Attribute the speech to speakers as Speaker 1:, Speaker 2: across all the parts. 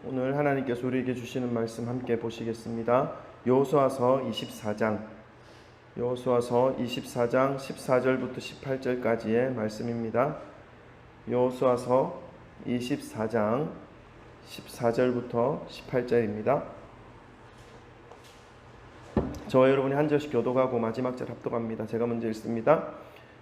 Speaker 1: 오늘 하나님께서 우리에게 주시는 말씀 함께 보시겠습니다. 여호수아서 24장 14절부터 18절까지의 말씀입니다. 여호수아서 24장 14절부터 18절입니다. 저와 여러분이 한 절씩 교독하고 마지막 절 합독합니다. 제가 먼저 읽습니다.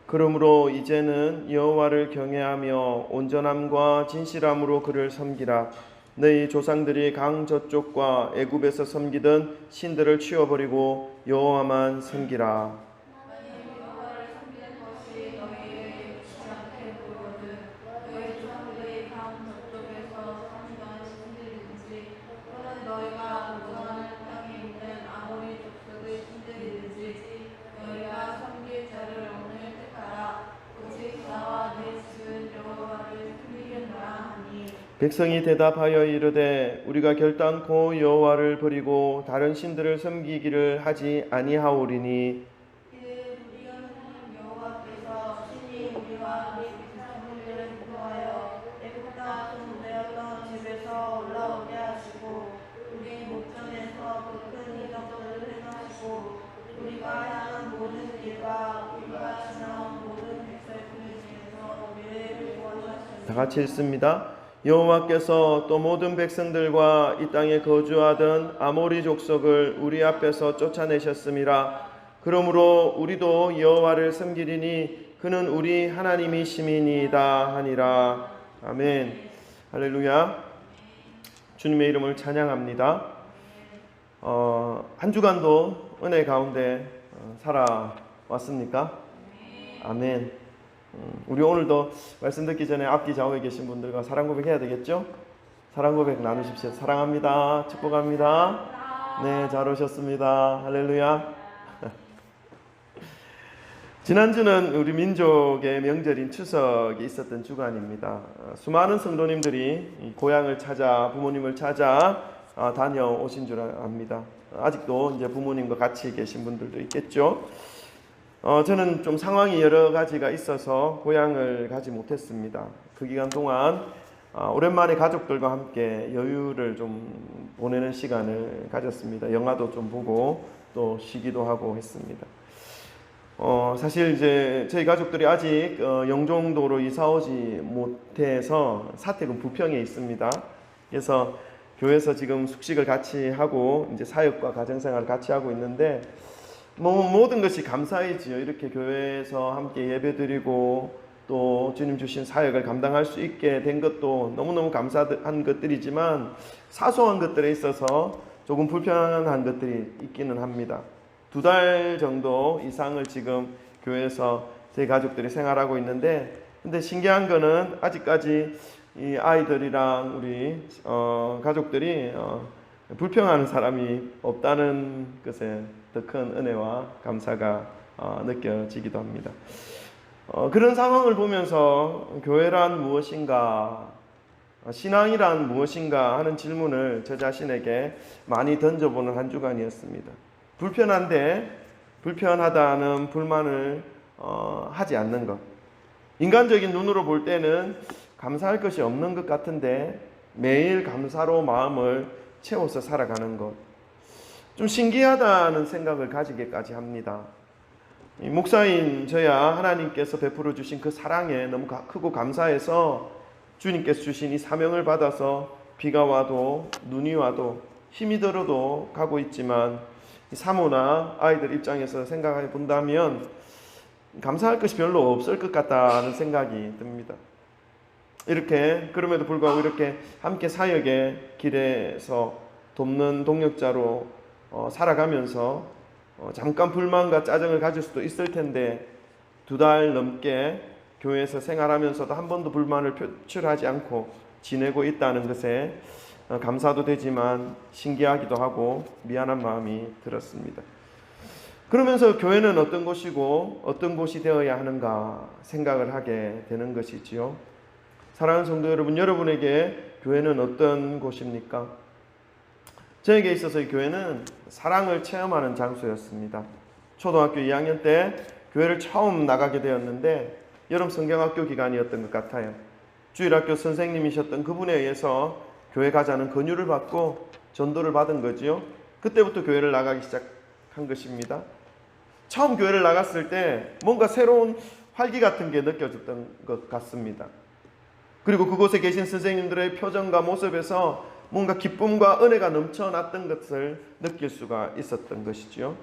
Speaker 1: 그러므로 이제는 여호와를 경외하며 온전함과 진실함으로 그를 섬기라. 너희 조상들이 강 저쪽과 애굽에서 섬기던 신들을 치워버리고 여호와만 섬기라. 백성이 대답하여 이르되 우리가 결단코 여호와를 버리고 다른 신들을 섬기기를 하지 아니하오리니 다 같이 읽습니다. 여호와께서 또 모든 백성들과 이 땅에 거주하던 아모리 족속을 우리 앞에서 쫓아내셨음이라. 그러므로 우리도 여호와를 섬기리니 그는 우리 하나님이심이니이다 하니라. 아멘. 할렐루야. 주님의 이름을 찬양합니다. 한 주간도 은혜 가운데 살아왔습니까? 아멘. 우리 오늘도 말씀 듣기 전에 앞뒤 좌우에 계신 분들과 사랑 고백 해야 되겠죠? 사랑 고백 나누십시오. 사랑합니다. 축복합니다. 네, 잘 오셨습니다. 할렐루야. 지난주는 우리 민족의 명절인 추석이 있었던 주간입니다. 수많은 성도님들이 고향을 찾아 부모님을 찾아 다녀오신 줄 압니다. 아직도 이제 부모님과 같이 계신 분들도 있겠죠. 저는 좀 상황이 여러 가지가 있어서 고향을 가지 못했습니다. 그 기간 동안 오랜만에 가족들과 함께 여유를 좀 보내는 시간을 가졌습니다. 영화도 좀 보고 또 쉬기도 하고 했습니다. 사실 이제 저희 가족들이 아직 영종도로 이사 오지 못해서 사택은 부평에 있습니다. 그래서 교회에서 지금 숙식을 같이 하고 이제 사역과 가정생활을 같이 하고 있는데 모든 것이 감사이지요. 이렇게 교회에서 함께 예배드리고 또 주님 주신 사역을 감당할 수 있게 된 것도 너무너무 감사한 것들이지만 사소한 것들에 있어서 조금 불편한 것들이 있기는 합니다. 2달 정도 이상을 지금 교회에서 저희 가족들이 생활하고 있는데, 근데 신기한 거는 아직까지 이 아이들이랑 우리 가족들이 불평하는 사람이 없다는 것에 더 큰 은혜와 감사가 느껴지기도 합니다. 그런 상황을 보면서 교회란 무엇인가, 신앙이란 무엇인가 하는 질문을 저 자신에게 많이 던져보는 한 주간이었습니다. 불편한데 불편하다는 불만을 하지 않는 것, 인간적인 눈으로 볼 때는 감사할 것이 없는 것 같은데 매일 감사로 마음을 채워서 살아가는 것, 좀 신기하다는 생각을 가지게까지 합니다. 목사인 저야 하나님께서 베풀어 주신 그 사랑에 너무 크고 감사해서 주님께서 주신 이 사명을 받아서 비가 와도 눈이 와도 힘이 들어도 가고 있지만, 이 사모나 아이들 입장에서 생각해 본다면 감사할 것이 별로 없을 것 같다는 생각이 듭니다. 이렇게 그럼에도 불구하고 이렇게 함께 사역의 길에서 돕는 동역자로 살아가면서 잠깐 불만과 짜증을 가질 수도 있을 텐데 2달 넘게 교회에서 생활하면서도 한 번도 불만을 표출하지 않고 지내고 있다는 것에 감사도 되지만 신기하기도 하고 미안한 마음이 들었습니다. 그러면서 교회는 어떤 곳이고 어떤 곳이 되어야 하는가 생각을 하게 되는 것이지요. 사랑하는 성도 여러분, 여러분에게 교회는 어떤 곳입니까? 저에게 있어서 이 교회는 사랑을 체험하는 장소였습니다. 초등학교 2학년 때 교회를 처음 나가게 되었는데 여름 성경학교 기간이었던 것 같아요. 주일학교 선생님이셨던 그분에 의해서 교회 가자는 권유를 받고 전도를 받은 거지요. 그때부터 교회를 나가기 시작한 것입니다. 처음 교회를 나갔을 때 뭔가 새로운 활기 같은 게 느껴졌던 것 같습니다. 그리고 그곳에 계신 선생님들의 표정과 모습에서 뭔가 기쁨과 은혜가 넘쳐났던 것을 느낄 수가 있었던 것이지요.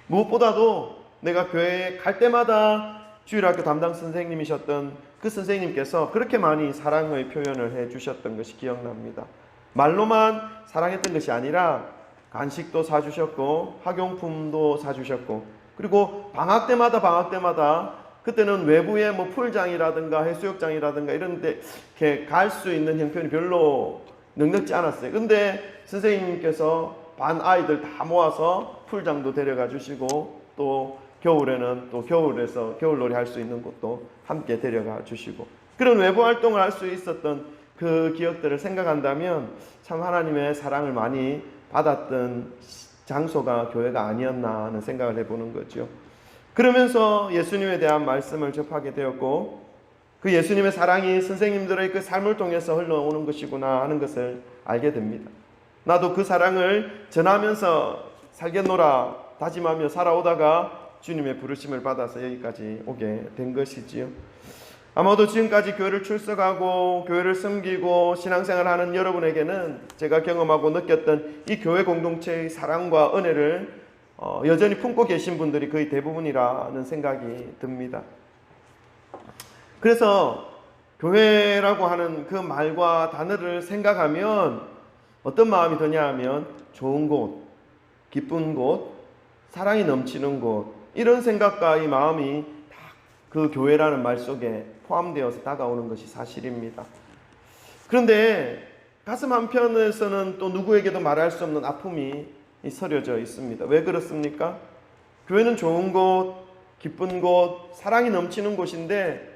Speaker 1: 무엇보다도 내가 교회에 갈 때마다 주일학교 담당 선생님이셨던 그 선생님께서 그렇게 많이 사랑의 표현을 해주셨던 것이 기억납니다. 말로만 사랑했던 것이 아니라 간식도 사주셨고 학용품도 사주셨고, 그리고 방학 때마다 그때는 외부에 뭐 풀장이라든가 해수욕장이라든가 이런 데 이렇게 갈 수 있는 형편이 별로 넉넉지 않았어요. 근데 선생님께서 반 아이들 다 모아서 풀장도 데려가 주시고, 또 겨울에는 또 겨울에서 겨울놀이 할 수 있는 곳도 함께 데려가 주시고, 그런 외부 활동을 할 수 있었던 그 기억들을 생각한다면 참 하나님의 사랑을 많이 받았던 장소가 교회가 아니었나 하는 생각을 해보는 거죠. 그러면서 예수님에 대한 말씀을 접하게 되었고, 그 예수님의 사랑이 선생님들의 그 삶을 통해서 흘러오는 것이구나 하는 것을 알게 됩니다. 나도 그 사랑을 전하면서 살겠노라 다짐하며 살아오다가 주님의 부르심을 받아서 여기까지 오게 된 것이지요. 아마도 지금까지 교회를 출석하고 교회를 섬기고 신앙생활하는 여러분에게는 제가 경험하고 느꼈던 이 교회 공동체의 사랑과 은혜를 여전히 품고 계신 분들이 거의 대부분이라는 생각이 듭니다. 그래서 교회라고 하는 그 말과 단어를 생각하면 어떤 마음이 드냐 하면 좋은 곳, 기쁜 곳, 사랑이 넘치는 곳, 이런 생각과 이 마음이 다 그 교회라는 말 속에 포함되어서 다가오는 것이 사실입니다. 그런데 가슴 한편에서는 또 누구에게도 말할 수 없는 아픔이 서려져 있습니다. 왜 그렇습니까? 교회는 좋은 곳, 기쁜 곳, 사랑이 넘치는 곳인데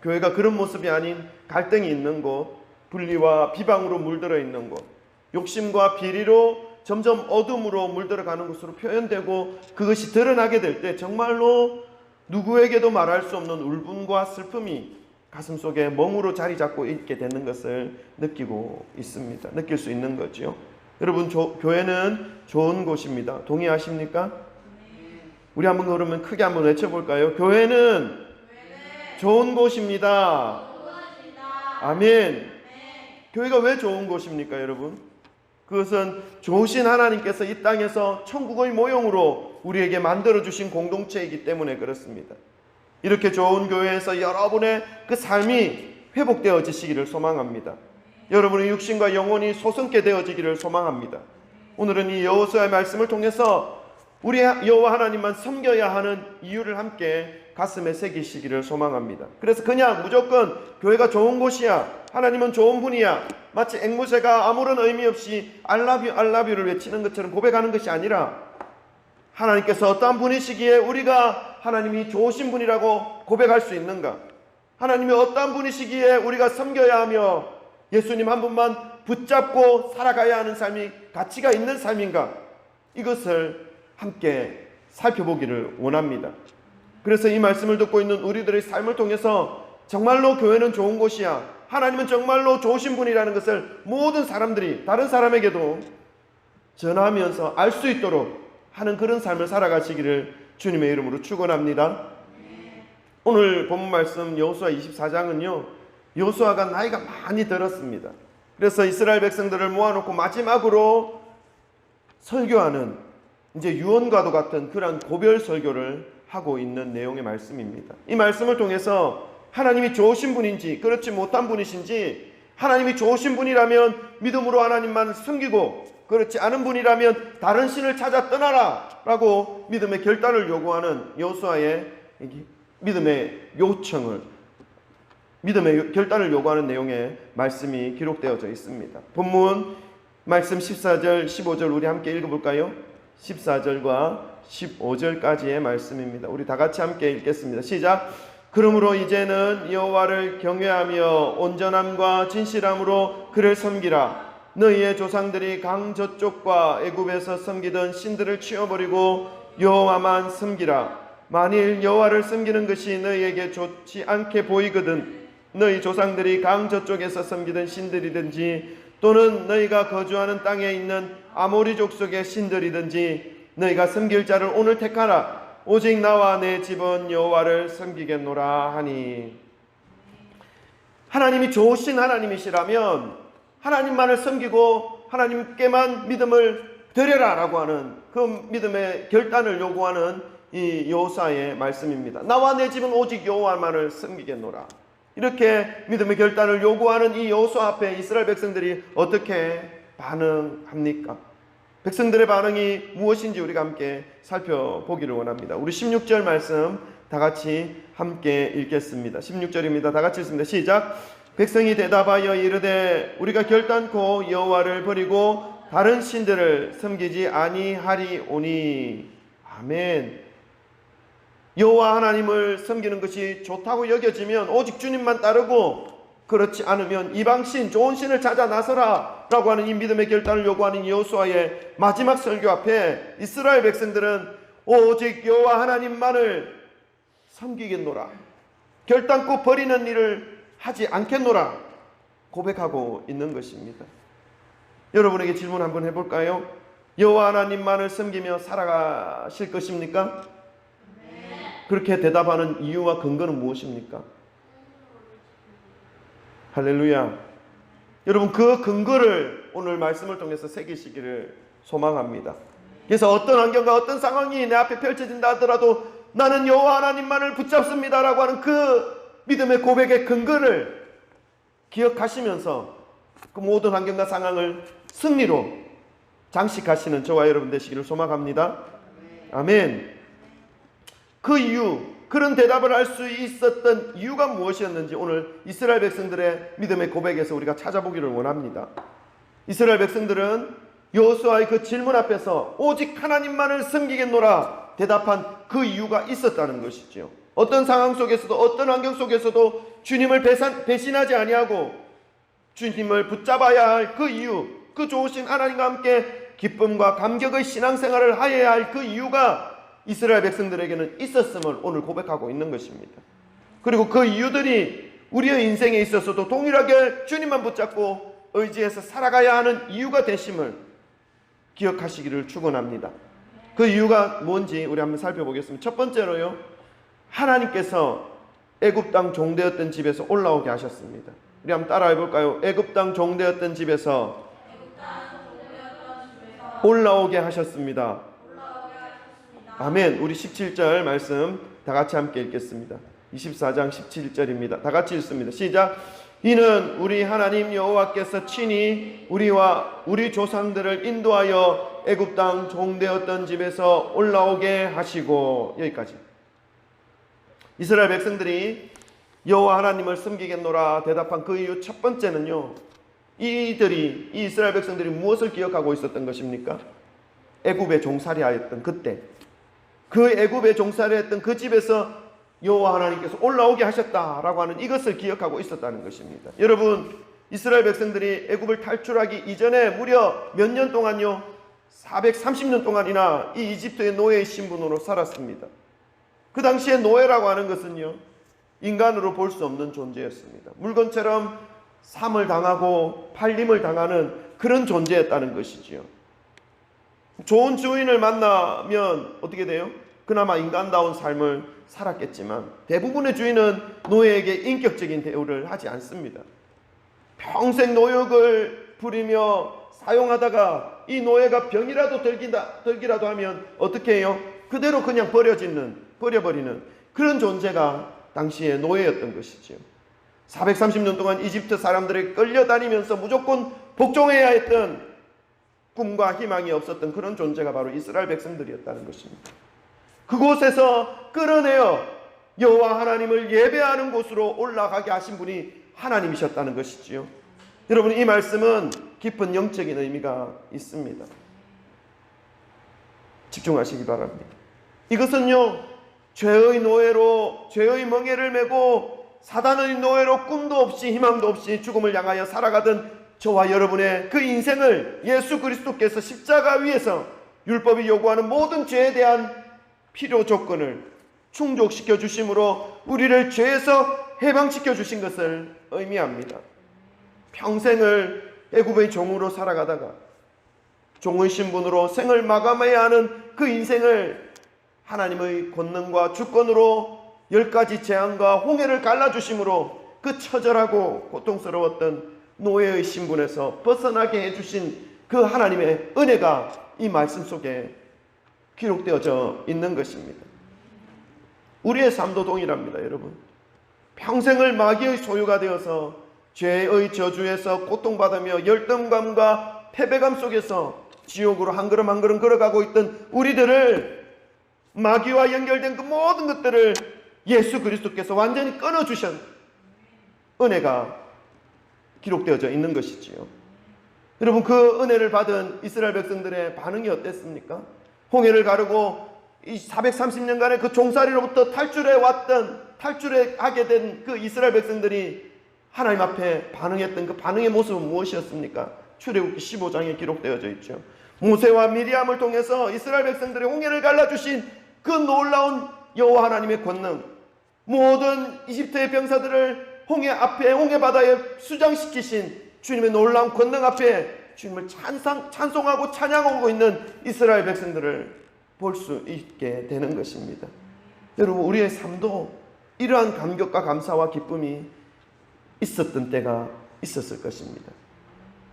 Speaker 1: 교회가 그런 모습이 아닌 갈등이 있는 곳, 분리와 비방으로 물들어 있는 곳, 욕심과 비리로 점점 어둠으로 물들어가는 것으로 표현되고, 그것이 드러나게 될 때 정말로 누구에게도 말할 수 없는 울분과 슬픔이 가슴속에 멍으로 자리 잡고 있게 되는 것을 느끼고 있습니다. 느낄 수 있는 거죠. 여러분, 교회는 좋은 곳입니다. 동의하십니까? 우리 한번 그러면 크게 한번 외쳐볼까요? 교회는 좋은 곳입니다. 아멘. 교회가 왜 좋은 곳입니까, 여러분? 그것은 좋으신 하나님께서 이 땅에서 천국의 모형으로 우리에게 만들어주신 공동체이기 때문에 그렇습니다. 이렇게 좋은 교회에서 여러분의 그 삶이 회복되어지시기를 소망합니다. 여러분의 육신과 영혼이 소성케 되어지기를 소망합니다. 오늘은 이 여호수아의 말씀을 통해서 우리 여호와 하나님만 섬겨야 하는 이유를 함께 가슴에 새기시기를 소망합니다. 그래서 그냥 무조건 교회가 좋은 곳이야, 하나님은 좋은 분이야, 마치 앵무새가 아무런 의미 없이 알라뷰를 외치는 것처럼 고백하는 것이 아니라, 하나님께서 어떠한 분이시기에 우리가 하나님이 좋으신 분이라고 고백할 수 있는가, 하나님이 어떠한 분이시기에 우리가 섬겨야 하며 예수님 한 분만 붙잡고 살아가야 하는 삶이 가치가 있는 삶인가, 이것을 함께 살펴보기를 원합니다. 그래서 이 말씀을 듣고 있는 우리들의 삶을 통해서 정말로 교회는 좋은 곳이야, 하나님은 정말로 좋으신 분이라는 것을 모든 사람들이 다른 사람에게도 전하면서 알 수 있도록 하는 그런 삶을 살아가시기를 주님의 이름으로 축원합니다. 오늘 본문 말씀 여호수아 24장은요, 여호수아가 나이가 많이 들었습니다. 그래서 이스라엘 백성들을 모아놓고 마지막으로 설교하는, 이제 유언과도 같은 그런 고별 설교를 하고 있는 내용의 말씀입니다. 이 말씀을 통해서 하나님이 좋으신 분인지 그렇지 못한 분이신지, 하나님이 좋으신 분이라면 믿음으로 하나님만 섬기고 그렇지 않은 분이라면 다른 신을 찾아 떠나라 라고 믿음의 결단을 요구하는 여호수아의 믿음의 결단을 요구하는 내용의 말씀이 기록되어져 있습니다. 본문 말씀 14절 15절 우리 함께 읽어볼까요? 14절과 15절까지의 말씀입니다. 우리 다 같이 함께 읽겠습니다. 시작. 그러므로 이제는 여호와를 경외하며 온전함과 진실함으로 그를 섬기라. 너희의 조상들이 강 저쪽과 애굽에서 섬기던 신들을 치워버리고 여호와만 섬기라. 만일 여호와를 섬기는 것이 너희에게 좋지 않게 보이거든 너희 조상들이 강 저쪽에서 섬기던 신들이든지 또는 너희가 거주하는 땅에 있는 아모리 족속의 신들이든지 너희가 섬길 자를 오늘 택하라. 오직 나와 내 집은 여호와를 섬기겠노라 하니. 하나님이 좋으신 하나님이시라면 하나님만을 섬기고 하나님께만 믿음을 드려라 라고 하는 그 믿음의 결단을 요구하는 이 여호수아의 말씀입니다. 나와 내 집은 오직 여호와만을 섬기겠노라. 이렇게 믿음의 결단을 요구하는 이 여호수아 앞에 이스라엘 백성들이 어떻게 반응합니까? 백성들의 반응이 무엇인지 우리가 함께 살펴보기를 원합니다. 우리 16절 말씀 다 같이 함께 읽겠습니다. 16절입니다. 다 같이 읽습니다. 시작. 백성이 대답하여 이르되 우리가 결단코 여호와를 버리고 다른 신들을 섬기지 아니하리오니. 아멘. 여호와 하나님을 섬기는 것이 좋다고 여겨지면 오직 주님만 따르고, 그렇지 않으면 이방신, 좋은 신을 찾아 나서라 라고 하는 이 믿음의 결단을 요구하는 여호수아의 마지막 설교 앞에 이스라엘 백성들은 오직 여호와 하나님만을 섬기겠노라, 결단코 버리는 일을 하지 않겠노라 고백하고 있는 것입니다. 여러분에게 질문 한번 해볼까요? 여호와 하나님만을 섬기며 살아가실 것입니까? 그렇게 대답하는 이유와 근거는 무엇입니까? 할렐루야. 여러분, 그 근거를 오늘 말씀을 통해서 새기시기를 소망합니다. 그래서 어떤 환경과 어떤 상황이 내 앞에 펼쳐진다 하더라도 나는 여호와 하나님만을 붙잡습니다 라고 하는 그 믿음의 고백의 근거를 기억하시면서 그 모든 환경과 상황을 승리로 장식하시는 저와 여러분 되시기를 소망합니다. 아멘. 그 이유, 그런 대답을 할 수 있었던 이유가 무엇이었는지 오늘 이스라엘 백성들의 믿음의 고백에서 우리가 찾아보기를 원합니다. 이스라엘 백성들은 여호수아의 그 질문 앞에서 오직 하나님만을 섬기겠노라 대답한 그 이유가 있었다는 것이죠. 어떤 상황 속에서도, 어떤 환경 속에서도 주님을 배신하지 아니하고 주님을 붙잡아야 할 그 이유, 그 좋으신 하나님과 함께 기쁨과 감격의 신앙생활을 하여야 할 그 이유가 이스라엘 백성들에게는 있었음을 오늘 고백하고 있는 것입니다. 그리고 그 이유들이 우리의 인생에 있어서도 동일하게 주님만 붙잡고 의지해서 살아가야 하는 이유가 되심을 기억하시기를 축원합니다. 그 이유가 뭔지 우리 한번 살펴보겠습니다. 첫 번째로요, 하나님께서 애굽 땅 종되었던 집에서 올라오게 하셨습니다. 우리 한번 따라해 볼까요? 애굽 땅 종되었던 집에서 올라오게 하셨습니다. 아멘. 우리 17절 말씀 다 같이 함께 읽겠습니다. 24장 17절입니다. 다 같이 읽습니다. 시작. 이는 우리 하나님 여호와께서 친히 우리와 우리 조상들을 인도하여 애굽 땅 종되었던 집에서 올라오게 하시고. 여기까지. 이스라엘 백성들이 여호와 하나님을 섬기겠노라 대답한 그 이유 첫 번째는요, 이 이스라엘 백성들이 무엇을 기억하고 있었던 것입니까? 애굽에 종살이하였던 그때, 그 애굽에 종살이했던 그 집에서 여호와 하나님께서 올라오게 하셨다라고 하는 이것을 기억하고 있었다는 것입니다. 여러분, 이스라엘 백성들이 애굽을 탈출하기 이전에 무려 몇 년 동안요? 430년 동안이나 이 이집트의 노예의 신분으로 살았습니다. 그 당시에 노예라고 하는 것은요, 인간으로 볼 수 없는 존재였습니다. 물건처럼 삶을 당하고 팔림을 당하는 그런 존재였다는 것이지요. 좋은 주인을 만나면 어떻게 돼요? 그나마 인간다운 삶을 살았겠지만 대부분의 주인은 노예에게 인격적인 대우를 하지 않습니다. 평생 노역을 부리며 사용하다가 이 노예가 병이라도 들기라도 하면 어떻게 해요? 그대로 그냥 버려버리는 그런 존재가 당시의 노예였던 것이죠. 430년 동안 이집트 사람들에게 끌려다니면서 무조건 복종해야 했던, 꿈과 희망이 없었던 그런 존재가 바로 이스라엘 백성들이었다는 것입니다. 그곳에서 끌어내어 여호와 하나님을 예배하는 곳으로 올라가게 하신 분이 하나님이셨다는 것이지요. 여러분, 이 말씀은 깊은 영적인 의미가 있습니다. 집중하시기 바랍니다. 이것은요, 죄의 노예로, 죄의 멍에를 메고 사단의 노예로 꿈도 없이 희망도 없이 죽음을 향하여 살아가던 저와 여러분의 그 인생을 예수 그리스도께서 십자가 위에서 율법이 요구하는 모든 죄에 대한 필요 조건을 충족시켜 주심으로 우리를 죄에서 해방시켜 주신 것을 의미합니다. 평생을 애굽의 종으로 살아가다가 종의 신분으로 생을 마감해야 하는 그 인생을 하나님의 권능과 주권으로 10가지 재앙과 홍해를 갈라주심으로 그 처절하고 고통스러웠던 노예의 신분에서 벗어나게 해주신 그 하나님의 은혜가 이 말씀 속에 기록되어져 있는 것입니다. 우리의 삶도 동일합니다, 여러분. 평생을 마귀의 소유가 되어서 죄의 저주에서 고통받으며 열등감과 패배감 속에서 지옥으로 한 걸음 한 걸음 걸어가고 있던 우리들을 마귀와 연결된 그 모든 것들을 예수 그리스도께서 완전히 끊어주신 은혜가 기록되어져 있는 것이지요. 여러분, 그 은혜를 받은 이스라엘 백성들의 반응이 어땠습니까? 홍해를 가르고 이 430년간의 그 종살이로부터 탈출하게 된 그 이스라엘 백성들이 하나님 앞에 반응했던 그 반응의 모습은 무엇이었습니까? 출애굽기 15장에 기록되어져 있죠. 모세와 미리암을 통해서 이스라엘 백성들의 홍해를 갈라주신 그 놀라운 여호와 하나님의 권능, 모든 이집트의 병사들을 홍해 바다에 수장시키신 주님의 놀라운 권능 앞에 주님을 찬송하고 찬양하고 있는 이스라엘 백성들을 볼 수 있게 되는 것입니다. 여러분, 우리의 삶도 이러한 감격과 감사와 기쁨이 있었던 때가 있었을 것입니다.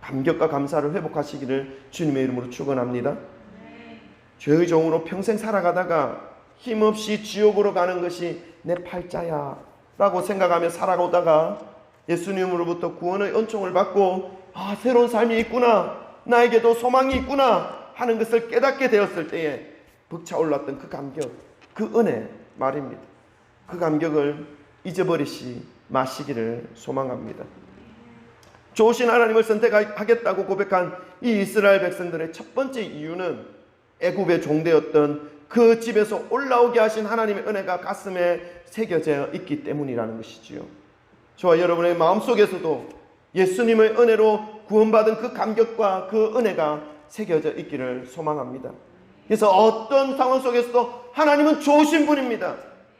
Speaker 1: 감격과 감사를 회복하시기를 주님의 이름으로 축원합니다. 죄의 종으로 평생 살아가다가 힘없이 지옥으로 가는 것이 내 팔자야 라고 생각하며 살아오다가 예수님으로부터 구원의 은총을 받고 새로운 삶이 있구나, 나에게도 소망이 있구나 하는 것을 깨닫게 되었을 때에 벅차올랐던 그 감격, 그 은혜 말입니다. 그 감격을 잊어버리시 마시기를 소망합니다. 좋으신 하나님을 선택하겠다고 고백한 이 이스라엘 백성들의 첫 번째 이유는 애굽의 종되었던 그 집에서 올라오게 하신 하나님의 은혜가 가슴에 새겨져 있기 때문이라는 것이지요. 저와 여러분의 마음속에서도 예수님의 은혜로 구원받은 그 감격과 그 은혜가 새겨져 있기를 소망합니다. 그래서 어떤 상황 속에서도 하나님은 좋으신 분입니다.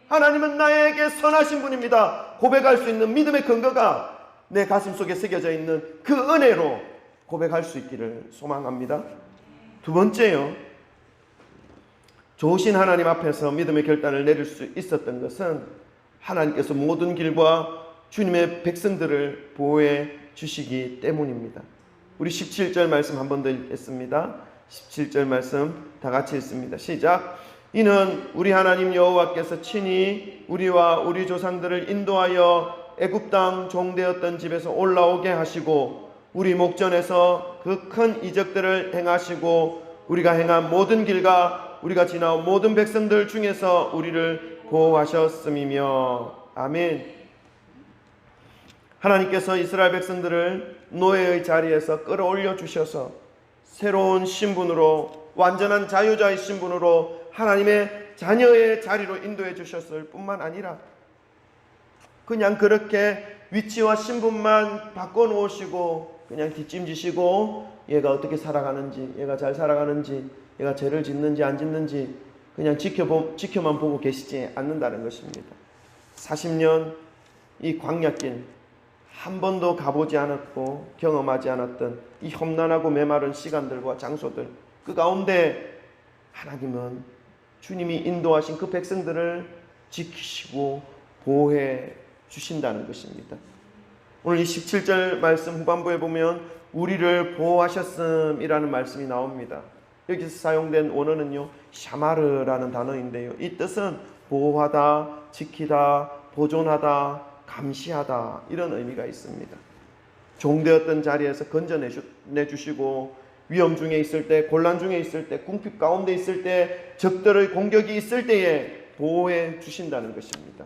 Speaker 1: 하나님은 나에게 선하신 분입니다. 고백할 수 있는 믿음의 근거가 내 가슴 속에 새겨져 있는 그 은혜로 고백할 수 있기를 소망합니다. 두 번째요, 좋으신 하나님 앞에서 믿음의 결단을 내릴 수 있었던 것은 하나님께서 모든 길과 주님의 백성들을 보호해 주시기 때문입니다. 우리 17절 말씀 한 번 더 읽겠습니다. 17절 말씀 다 같이 읽습니다. 시작. 이는 우리 하나님 여호와께서 친히 우리와 우리 조상들을 인도하여 애굽 땅 종되었던 집에서 올라오게 하시고 우리 목전에서 그 큰 이적들을 행하시고 우리가 행한 모든 길과 우리가 지나온 모든 백성들 중에서 우리를 보호하셨음이며. 아멘. 하나님께서 이스라엘 백성들을 노예의 자리에서 끌어올려 주셔서 새로운 신분으로, 완전한 자유자의 신분으로 하나님의 자녀의 자리로 인도해 주셨을 뿐만 아니라 그냥 그렇게 위치와 신분만 바꿔놓으시고 그냥 뒷짐지시고 얘가 어떻게 살아가는지, 얘가 잘 살아가는지, 얘가 죄를 짓는지 안 짓는지 그냥 지켜만 보고 계시지 않는다는 것입니다. 40년 이 광야길 한 번도 가보지 않았고 경험하지 않았던 이 험난하고 메마른 시간들과 장소들, 그 가운데 하나님은 주님이 인도하신 그 백성들을 지키시고 보호해 주신다는 것입니다. 오늘 이 17절 말씀 후반부에 보면 우리를 보호하셨음이라는 말씀이 나옵니다. 여기서 사용된 원어는요, 샤마르라는 단어인데요, 이 뜻은 보호하다, 지키다, 보존하다, 감시하다, 이런 의미가 있습니다. 종되었던 자리에서 건져내주시고 위험 중에 있을 때, 곤란 중에 있을 때, 궁핍 가운데 있을 때, 적들의 공격이 있을 때에 보호해 주신다는 것입니다.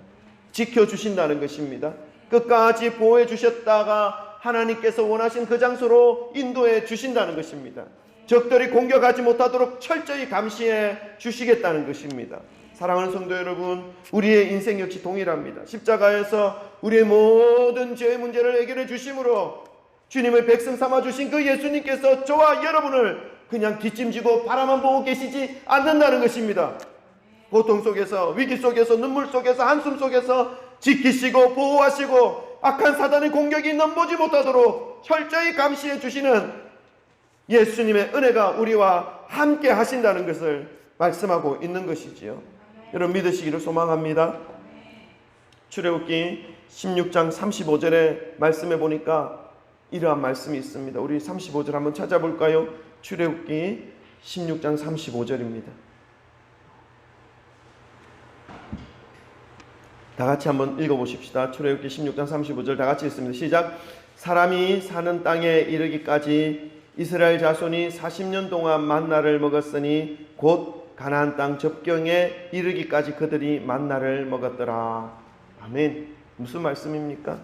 Speaker 1: 지켜주신다는 것입니다. 끝까지 보호해 주셨다가 하나님께서 원하신 그 장소로 인도해 주신다는 것입니다. 적들이 공격하지 못하도록 철저히 감시해 주시겠다는 것입니다. 사랑하는 성도 여러분, 우리의 인생 역시 동일합니다. 십자가에서 우리의 모든 죄의 문제를 해결해 주심으로 주님의 백성 삼아 주신 그 예수님께서 저와 여러분을 그냥 뒷짐지고 바라만 보고 계시지 않는다는 것입니다. 고통 속에서, 위기 속에서, 눈물 속에서, 한숨 속에서 지키시고 보호하시고 악한 사단의 공격이 넘보지 못하도록 철저히 감시해 주시는 예수님의 은혜가 우리와 함께 하신다는 것을 말씀하고 있는 것이지요. 여러분 믿으시기를 소망합니다. 출애굽기 16장 35절에 말씀해 보니까 이러한 말씀이 있습니다. 우리 35절 한번 찾아볼까요? 출애굽기 16장 35절입니다. 다 같이 한번 읽어보십시다. 출애굽기 16장 35절 다 같이 읽습니다. 시작. 사람이 사는 땅에 이르기까지 이스라엘 자손이 40년 동안 만나를 먹었으니 곧 가나안 땅 접경에 이르기까지 그들이 만나를 먹었더라. 아멘. 무슨 말씀입니까?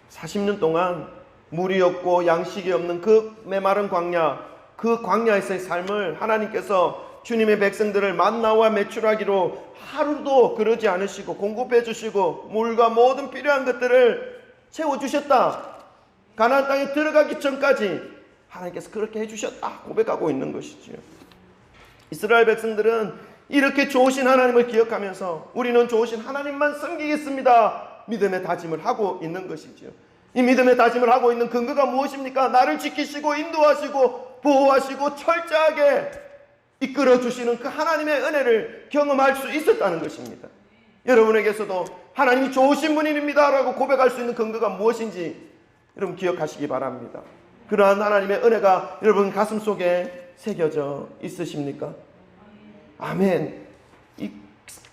Speaker 1: 40년 동안 물이 없고 양식이 없는 그 메마른 광야, 그 광야에서의 삶을 하나님께서 주님의 백성들을 만나와 메추라기로 하루도 그러지 않으시고 공급해 주시고 물과 모든 필요한 것들을 채워주셨다. 가나안 땅에 들어가기 전까지 하나님께서 그렇게 해주셨다 고백하고 있는 것이지요. 이스라엘 백성들은 이렇게 좋으신 하나님을 기억하면서 우리는 좋으신 하나님만 섬기겠습니다 믿음의 다짐을 하고 있는 것이지요. 이 믿음의 다짐을 하고 있는 근거가 무엇입니까? 나를 지키시고 인도하시고 보호하시고 철저하게 이끌어 주시는 그 하나님의 은혜를 경험할 수 있었다는 것입니다. 여러분에게서도 하나님이 좋으신 분입니다 라고 고백할 수 있는 근거가 무엇인지 여러분 기억하시기 바랍니다. 그러한 하나님의 은혜가 여러분 가슴 속에 새겨져 있으십니까? 아멘. 이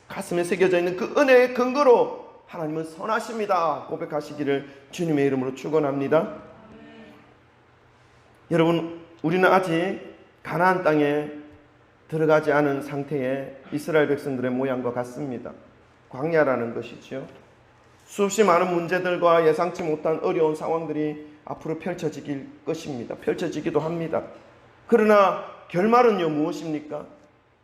Speaker 1: 가슴에 새겨져 있는 그 은혜의 근거로 하나님은 선하십니다 고백하시기를 주님의 이름으로 축원합니다. 여러분 우리는 아직 가나안 땅에 들어가지 않은 상태의 이스라엘 백성들의 모양과 같습니다. 광야라는 것이지요. 수없이 많은 문제들과 예상치 못한 어려운 상황들이 앞으로 펼쳐질 것입니다. 펼쳐지기도 합니다. 그러나 결말은요 무엇입니까?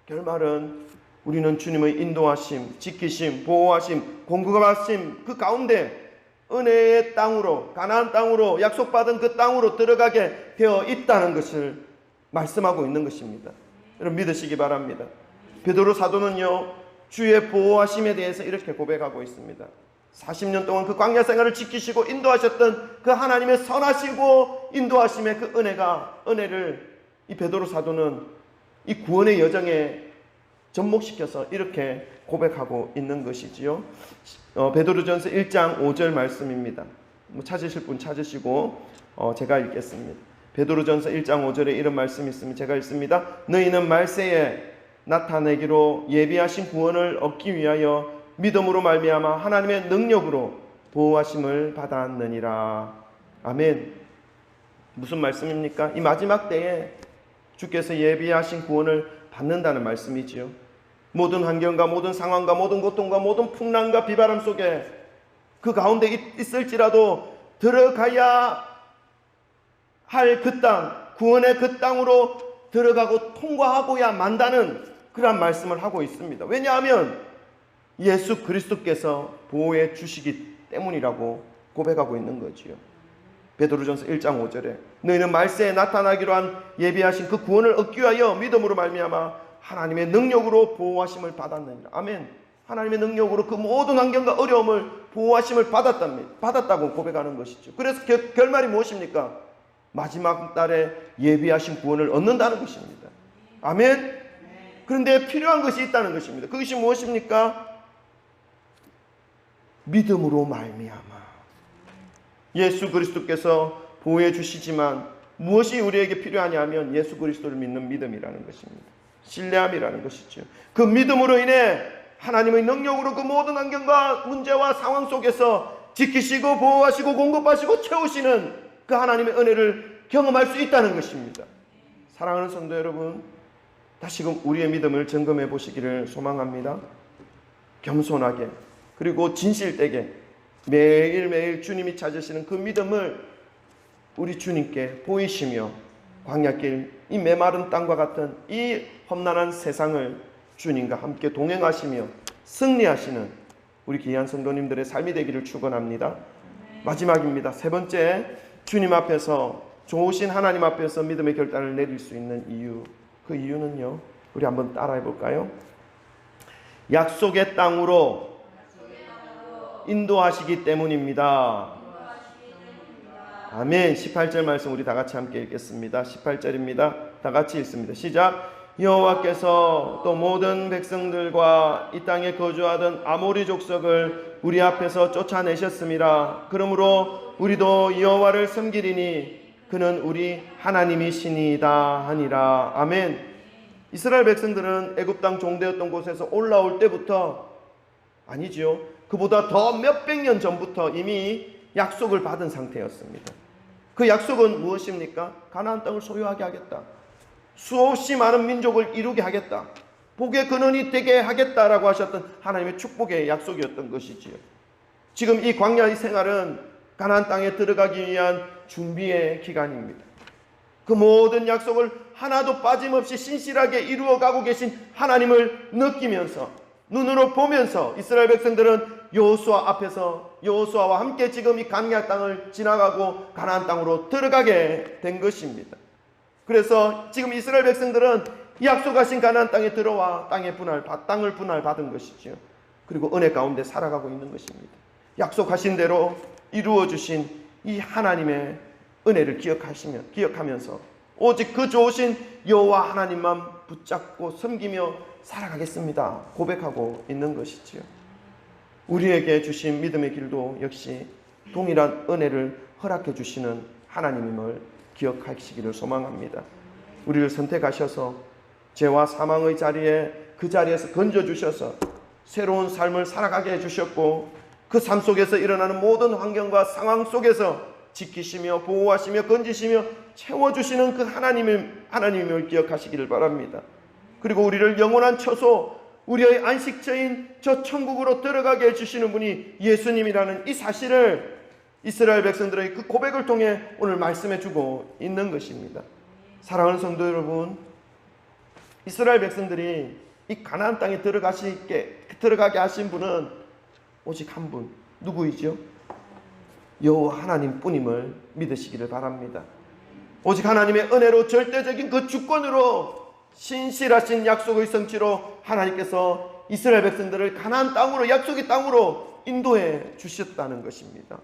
Speaker 1: 결말은 우리는 주님의 인도하심, 지키심, 보호하심, 공급하심 그 가운데 은혜의 땅으로 가나안 땅으로 약속받은 그 땅으로 들어가게 되어 있다는 것을 말씀하고 있는 것입니다. 여러분 믿으시기 바랍니다. 베드로 사도는요 주의 보호하심에 대해서 이렇게 고백하고 있습니다. 40년 동안 그 광야 생활을 지키시고 인도하셨던 그 하나님의 선하시고 인도하심의 그 은혜를 이 베드로 사도는 이 구원의 여정에 접목시켜서 이렇게 고백하고 있는 것이지요. 베드로전서 1장 5절 말씀입니다. 찾으실 분 찾으시고 제가 읽겠습니다. 베드로전서 1장 5절에 이런 말씀이 있으면 제가 읽습니다. 너희는 말세에 나타내기로 예비하신 구원을 얻기 위하여 믿음으로 말미암아 하나님의 능력으로 보호하심을 받았느니라. 아멘. 무슨 말씀입니까? 이 마지막 때에 주께서 예비하신 구원을 받는다는 말씀이지요. 모든 환경과 모든 상황과 모든 고통과 모든 풍랑과 비바람 속에 그 가운데 있을지라도 들어가야 할 그 땅, 구원의 그 땅으로 들어가고 통과하고야 만다는 그런 말씀을 하고 있습니다. 왜냐하면 예수 그리스도께서 보호해 주시기 때문이라고 고백하고 있는 거지요. 베드로전서 1장 5절에 너희는 말세에 나타나기로 한 예비하신 그 구원을 얻기 위하여 믿음으로 말미암아 하나님의 능력으로 보호하심을 받았느니라. 아멘. 하나님의 능력으로 그 모든 환경과 어려움을 보호하심을 받았다고 고백하는 것이죠. 그래서 결말이 무엇입니까? 마지막 날에 예비하신 구원을 얻는다는 것입니다. 아멘. 그런데 필요한 것이 있다는 것입니다. 그것이 무엇입니까? 믿음으로 말미암아 예수 그리스도께서 보호해 주시지만 무엇이 우리에게 필요하냐면 예수 그리스도를 믿는 믿음이라는 것입니다. 신뢰함이라는 것이죠. 그 믿음으로 인해 하나님의 능력으로 그 모든 환경과 문제와 상황 속에서 지키시고 보호하시고 공급하시고 채우시는 그 하나님의 은혜를 경험할 수 있다는 것입니다. 사랑하는 성도 여러분, 다시금 우리의 믿음을 점검해 보시기를 소망합니다. 겸손하게 그리고 진실되게 매일매일 주님이 찾으시는 그 믿음을 우리 주님께 보이시며 광야길 이 메마른 땅과 같은 이 험난한 세상을 주님과 함께 동행하시며 승리하시는 우리 귀한 성도님들의 삶이 되기를 축원합니다. 마지막입니다. 세 번째, 주님 앞에서 좋으신 하나님 앞에서 믿음의 결단을 내릴 수 있는 이유. 그 이유는요, 우리 한번 따라해 볼까요? 약속의 땅으로 인도하시기 때문입니다. 아멘. 18절 말씀 우리 다 같이 함께 읽겠습니다. 18절입니다. 다 같이 읽습니다. 시작. 여호와께서 또 모든 백성들과 이 땅에 거주하던 아모리 족속을 우리 앞에서 쫓아내셨음이라. 그러므로 우리도 여호와를 섬기리니 그는 우리 하나님이시니이다 하니라. 아멘. 이스라엘 백성들은 애굽 땅 종되었던 곳에서 올라올 때부터, 아니지요, 그보다 더 몇백 년 전부터 이미 약속을 받은 상태였습니다. 그 약속은 무엇입니까? 가나안 땅을 소유하게 하겠다, 수없이 많은 민족을 이루게 하겠다, 복의 근원이 되게 하겠다라고 하셨던 하나님의 축복의 약속이었던 것이지요. 지금 이 광야의 생활은 가나안 땅에 들어가기 위한 준비의 기간입니다. 그 모든 약속을 하나도 빠짐없이 신실하게 이루어가고 계신 하나님을 느끼면서, 눈으로 보면서 이스라엘 백성들은 여호수아 앞에서, 여호수아와 함께 지금 이 광야 땅을 지나가고 가나안 땅으로 들어가게 된 것입니다. 그래서 지금 이스라엘 백성들은 약속하신 가나안 땅에 들어와 땅을 분할받은 것이죠. 그리고 은혜 가운데 살아가고 있는 것입니다. 약속하신 대로 이루어 주신 이 하나님의 은혜를 기억하면서 오직 그 좋으신 여호와 하나님만 붙잡고 섬기며 살아가겠습니다 고백하고 있는 것이지요. 우리에게 주신 믿음의 길도 역시 동일한 은혜를 허락해 주시는 하나님임을 기억하시기를 소망합니다. 우리를 선택하셔서 죄와 사망의 자리에, 그 자리에서 건져주셔서 새로운 삶을 살아가게 해주셨고, 그 삶 속에서 일어나는 모든 환경과 상황 속에서 지키시며 보호하시며 건지시며 채워주시는 그 하나님임을 기억하시기를 바랍니다. 그리고 우리를 영원한 처소, 우리의 안식처인 저 천국으로 들어가게 해주시는 분이 예수님이라는 이 사실을 이스라엘 백성들의 그 고백을 통해 오늘 말씀해 주고 있는 것입니다. 사랑하는 성도 여러분, 이스라엘 백성들이 이 가나안 땅에 들어가게 하신 분은 오직 한 분, 누구이죠? 여호와 하나님뿐임을 믿으시기를 바랍니다. 오직 하나님의 은혜로, 절대적인 그 주권으로, 신실하신 약속의 성취로 하나님께서 이스라엘 백성들을 가나안 땅으로, 약속의 땅으로 인도해 주셨다는 것입니다.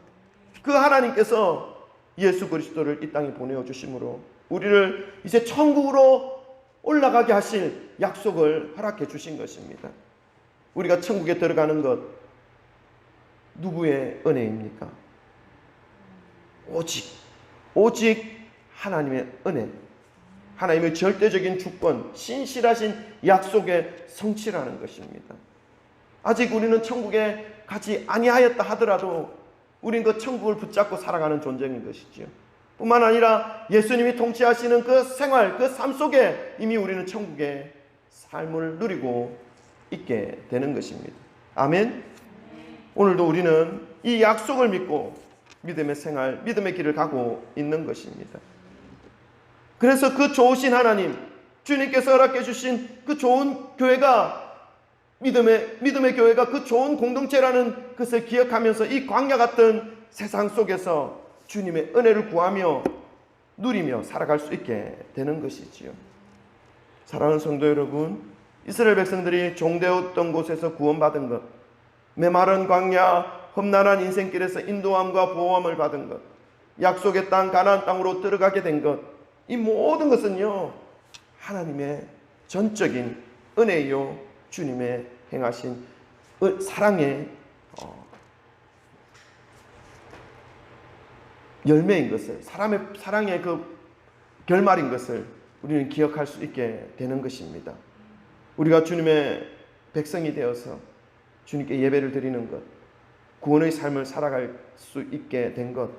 Speaker 1: 그 하나님께서 예수 그리스도를 이 땅에 보내어 주심으로 우리를 이제 천국으로 올라가게 하실 약속을 허락해 주신 것입니다. 우리가 천국에 들어가는 것, 누구의 은혜입니까? 오직 하나님의 은혜, 하나님의 절대적인 주권, 신실하신 약속의 성취라는 것입니다. 아직 우리는 천국에 가지 아니하였다 하더라도 우린 그 천국을 붙잡고 살아가는 존재인 것이지요. 뿐만 아니라 예수님이 통치하시는 그 생활, 그 삶 속에 이미 우리는 천국의 삶을 누리고 있게 되는 것입니다. 아멘. 오늘도 우리는 이 약속을 믿고 믿음의 생활, 믿음의 길을 가고 있는 것입니다. 그래서 그 좋으신 하나님, 주님께서 허락해 주신 그 좋은 교회가, 믿음의 교회가 그 좋은 공동체라는 것을 기억하면서 이 광야 같은 세상 속에서 주님의 은혜를 구하며 누리며 살아갈 수 있게 되는 것이지요. 사랑하는 성도 여러분, 이스라엘 백성들이 종되었던 곳에서 구원받은 것, 메마른 광야, 험난한 인생길에서 인도함과 보호함을 받은 것, 약속의 땅 가나안 땅으로 들어가게 된 것, 이 모든 것은요 하나님의 전적인 은혜요, 주님의 행하신 사랑의 열매인 것을, 사랑의 그 결말인 것을 우리는 기억할 수 있게 되는 것입니다. 우리가 주님의 백성이 되어서 주님께 예배를 드리는 것, 구원의 삶을 살아갈 수 있게 된 것,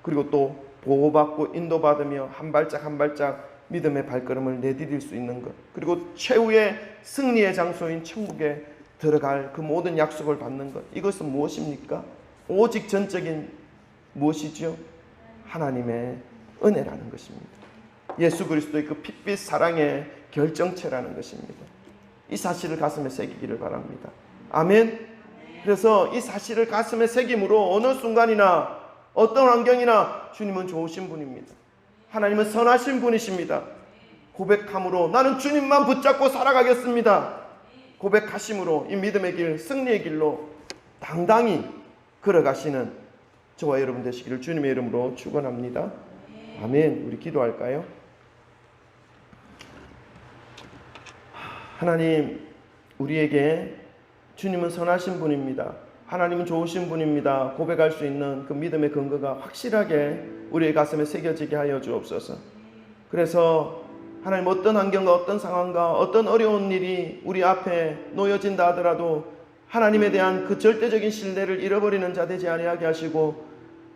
Speaker 1: 그리고 또 보호받고 인도받으며 한 발짝 한 발짝 믿음의 발걸음을 내디딜 수 있는 것, 그리고 최후의 승리의 장소인 천국에 들어갈 그 모든 약속을 받는 것, 이것은 무엇입니까? 오직 전적인 무엇이죠? 하나님의 은혜라는 것입니다. 예수 그리스도의 그 핏빛 사랑의 결정체라는 것입니다. 이 사실을 가슴에 새기기를 바랍니다. 아멘. 그래서 이 사실을 가슴에 새김으로 어느 순간이나 어떤 환경이나 주님은 좋으신 분입니다. 하나님은 선하신 분이십니다. 고백함으로 나는 주님만 붙잡고 살아가겠습니다. 고백하심으로 이 믿음의 길, 승리의 길로 당당히 걸어가시는 저와 여러분 되시기를 주님의 이름으로 축원합니다. 아멘. 우리 기도할까요? 하나님, 우리에게 주님은 선하신 분입니다. 하나님은 좋으신 분입니다. 고백할 수 있는 그 믿음의 근거가 확실하게 우리의 가슴에 새겨지게 하여 주옵소서. 그래서 하나님, 어떤 환경과 어떤 상황과 어떤 어려운 일이 우리 앞에 놓여진다 하더라도 하나님에 대한 그 절대적인 신뢰를 잃어버리는 자 되지 아니하게 하시고,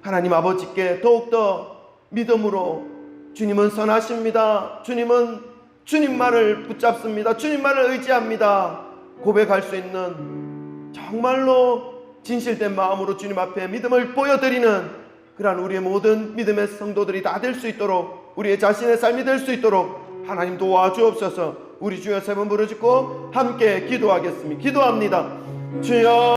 Speaker 1: 하나님 아버지께 더욱더 믿음으로 주님은 선하십니다, 주님은 주님 말을 붙잡습니다, 주님 말을 의지합니다 고백할 수 있는 정말로 진실된 마음으로 주님 앞에 믿음을 보여드리는 그러한 우리의 모든 믿음의 성도들이 다 될 수 있도록, 우리의 자신의 삶이 될 수 있도록 하나님 도와주옵소서. 우리 주여 세 번 부르짖고 함께 기도하겠습니다. 기도합니다. 주여.